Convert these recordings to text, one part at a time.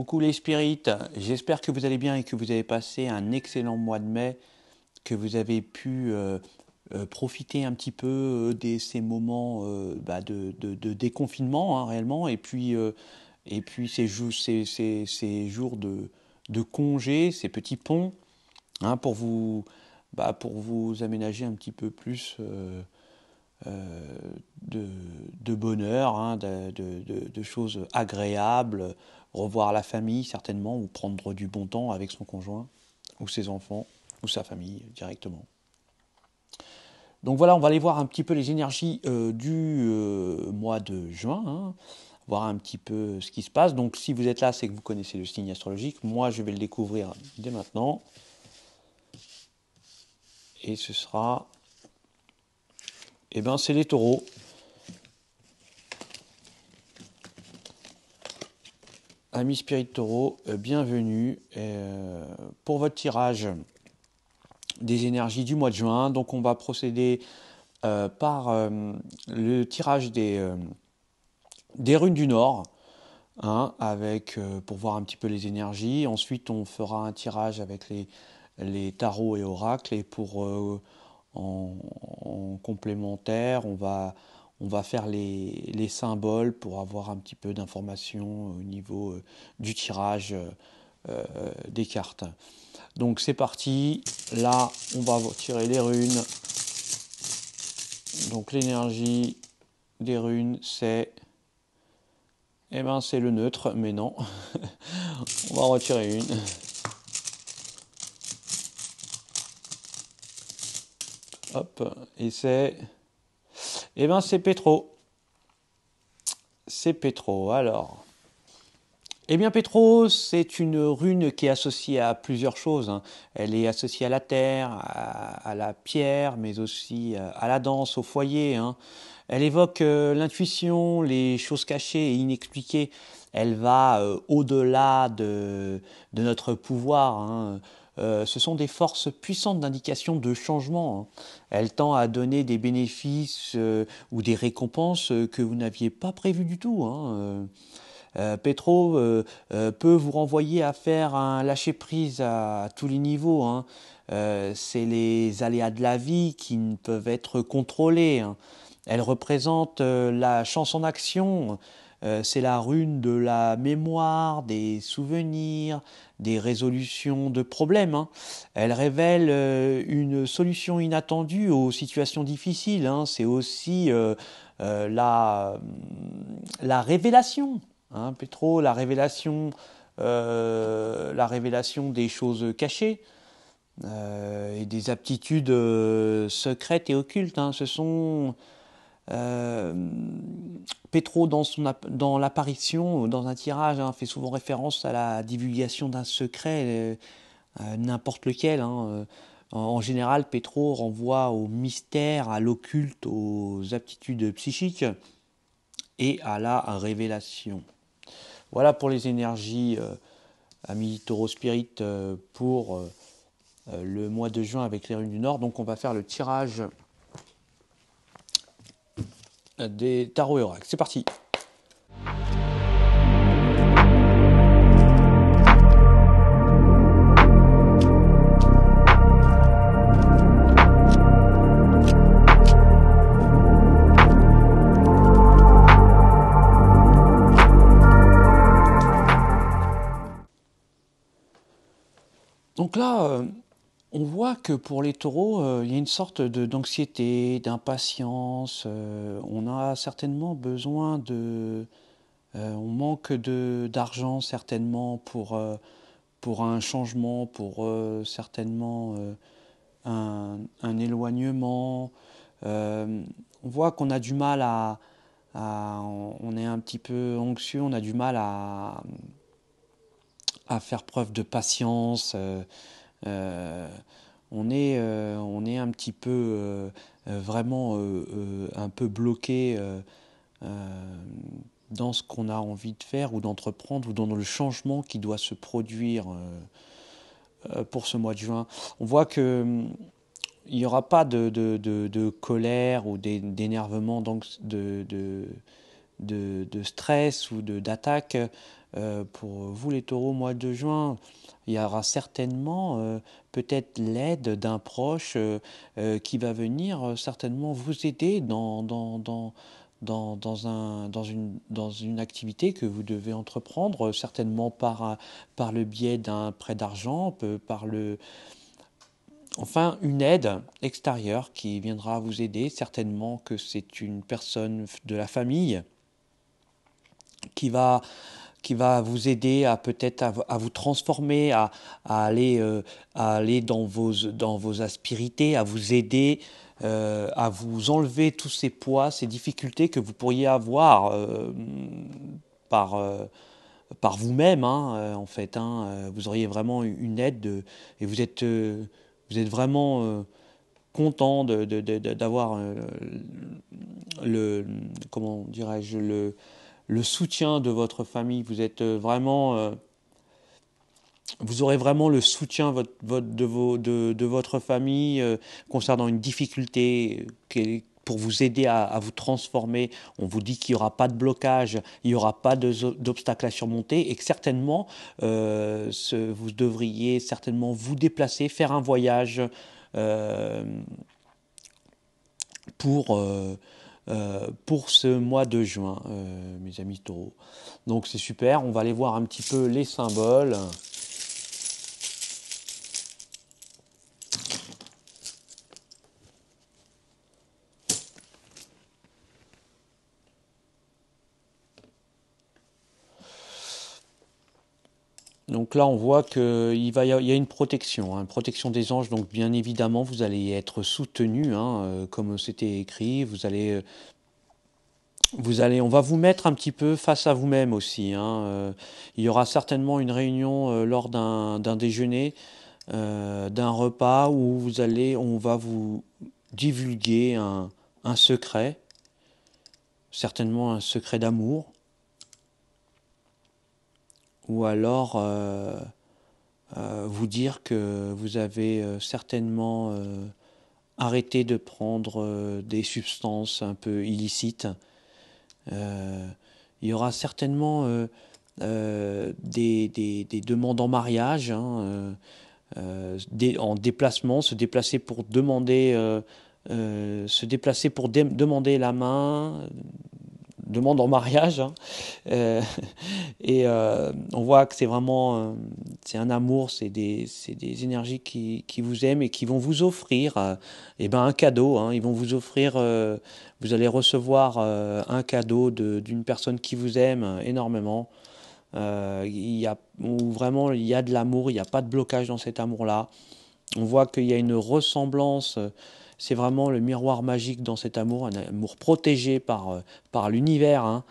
Coucou les spirites, j'espère que vous allez bien et que vous avez passé un excellent mois de mai, que vous avez pu profiter un petit peu de ces moments de déconfinement réellement, et puis ces jours de congé, ces petits ponts, pour pour vous aménager un petit peu plus de, de bonheur, de choses agréables, revoir la famille certainement, ou prendre du bon temps avec son conjoint, ou ses enfants, ou sa famille directement. Donc voilà, on va aller voir un petit peu les énergies du mois de juin, voir un petit peu ce qui se passe. Donc si vous êtes là, c'est que vous connaissez le signe astrologique. Moi, je vais le découvrir dès maintenant. Et ce sera... c'est les taureaux. Amis Spirit Taureau, bienvenue pour votre tirage des énergies du mois de juin. Donc on va procéder par le tirage des runes du Nord, avec, pour voir un petit peu les énergies. Ensuite on fera un tirage avec les tarots et oracles. Et pour en complémentaire, on va faire les symboles pour avoir un petit peu d'informations au niveau du tirage des cartes. Donc c'est parti, là on va tirer les runes. Donc l'énergie des runes c'est c'est le neutre, mais non. On va en retirer une. Hop, et c'est c'est Pétro. C'est Pétro. Alors, Pétro, c'est une rune qui est associée à plusieurs choses. Elle est associée à la terre, à la pierre, mais aussi à la danse, au foyer. Elle évoque l'intuition, les choses cachées et inexpliquées. Elle va au-delà de notre pouvoir. Ce sont des forces puissantes d'indication de changement. Elle tend à donner des bénéfices ou des récompenses que vous n'aviez pas prévues du tout. Pétro peut vous renvoyer à faire un lâcher-prise à tous les niveaux. C'est les aléas de la vie qui ne peuvent être contrôlés. Elle représente la chance en action. C'est la rune de la mémoire, des souvenirs, des résolutions de problèmes. Elle révèle une solution inattendue aux situations difficiles. C'est aussi la révélation. Pétro, la révélation des choses cachées et des aptitudes secrètes et occultes. Ce sont Pétro dans l'apparition, dans un tirage, fait souvent référence à la divulgation d'un secret, n'importe lequel. En général, Pétro renvoie au mystère, à l'occulte, aux aptitudes psychiques et à la révélation. Voilà pour les énergies amis Taureau Spirit pour le mois de juin avec les runes du Nord. Donc on va faire le tirage des tarots et oracles. C'est parti. Donc là, on voit que pour les taureaux, il y a une sorte d'anxiété, d'impatience. On a certainement besoin on manque d'argent certainement pour un changement, pour certainement un éloignement. On voit qu'on a du mal on est un petit peu anxieux, on a du mal à faire preuve de patience. On est un petit peu vraiment un peu bloqué dans ce qu'on a envie de faire ou d'entreprendre ou dans le changement qui doit se produire pour ce mois de juin. On voit que il n'y aura pas de colère ou d'énervement, donc de stress ou d'attaque. pour vous les taureaux, mois de juin, il y aura certainement peut-être l'aide d'un proche qui va venir certainement vous aider dans une activité que vous devez entreprendre, certainement par le biais d'un prêt d'argent, enfin une aide extérieure qui viendra vous aider. Certainement que c'est une personne de la famille qui va vous aider à peut-être à vous transformer, à aller dans vos aspérités, à vous aider, à vous enlever tous ces poids, ces difficultés que vous pourriez avoir par, euh, par vous-même, hein, en fait. Hein. Vous auriez vraiment une aide et vous êtes vraiment content d'avoir le, comment dirais-je, le soutien de votre famille. Vous êtes vraiment, vous aurez vraiment le soutien de votre famille concernant une difficulté pour vous aider à vous transformer. On vous dit qu'il n'y aura pas de blocage, il n'y aura pas d'obstacle à surmonter et que certainement, vous devriez certainement vous déplacer, faire un voyage euh, pour, euh, pour ce mois de juin, mes amis taureaux. Donc c'est super, on va aller voir un petit peu les symboles. Donc là, on voit qu'il y a une protection, hein, une protection des anges. Donc bien évidemment, vous allez être soutenu, hein, comme c'était écrit. On va vous mettre un petit peu face à vous-même aussi. Hein. Il y aura certainement une réunion lors d'un déjeuner, d'un repas où on va vous divulguer un secret, certainement un secret d'amour, ou alors vous dire que vous avez certainement arrêté de prendre des substances un peu illicites. Euh, il y aura certainement des demandes en mariage, hein, en déplacement, se déplacer pour demander la main, demande en mariage, hein. Euh, et on voit que c'est vraiment c'est un amour, c'est des énergies qui vous aiment et qui vont vous offrir eh ben, un cadeau. Hein. Ils vont vous offrir, vous allez recevoir un cadeau d'une personne qui vous aime énormément. Où vraiment il y a de l'amour, il n'y a pas de blocage dans cet amour-là. On voit qu'il y a une ressemblance, c'est vraiment le miroir magique dans cet amour, un amour protégé par l'univers, hein,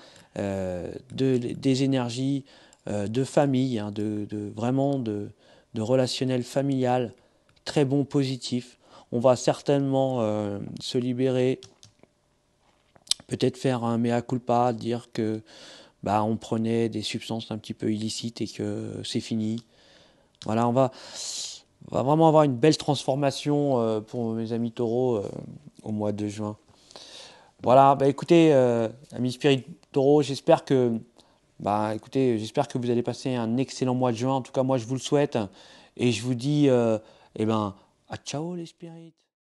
des énergies de famille, hein, vraiment de relationnel familial, très bon, positif. On va certainement se libérer, peut-être faire un mea culpa, dire que bah, on prenait des substances un petit peu illicites et que c'est fini. Voilà, on va vraiment avoir une belle transformation pour mes amis taureaux au mois de juin. Voilà, bah écoutez, amis Spirit Taureau, j'espère que vous allez passer un excellent mois de juin. En tout cas, moi, je vous le souhaite. Et je vous dis, eh ben, à ciao les spirits.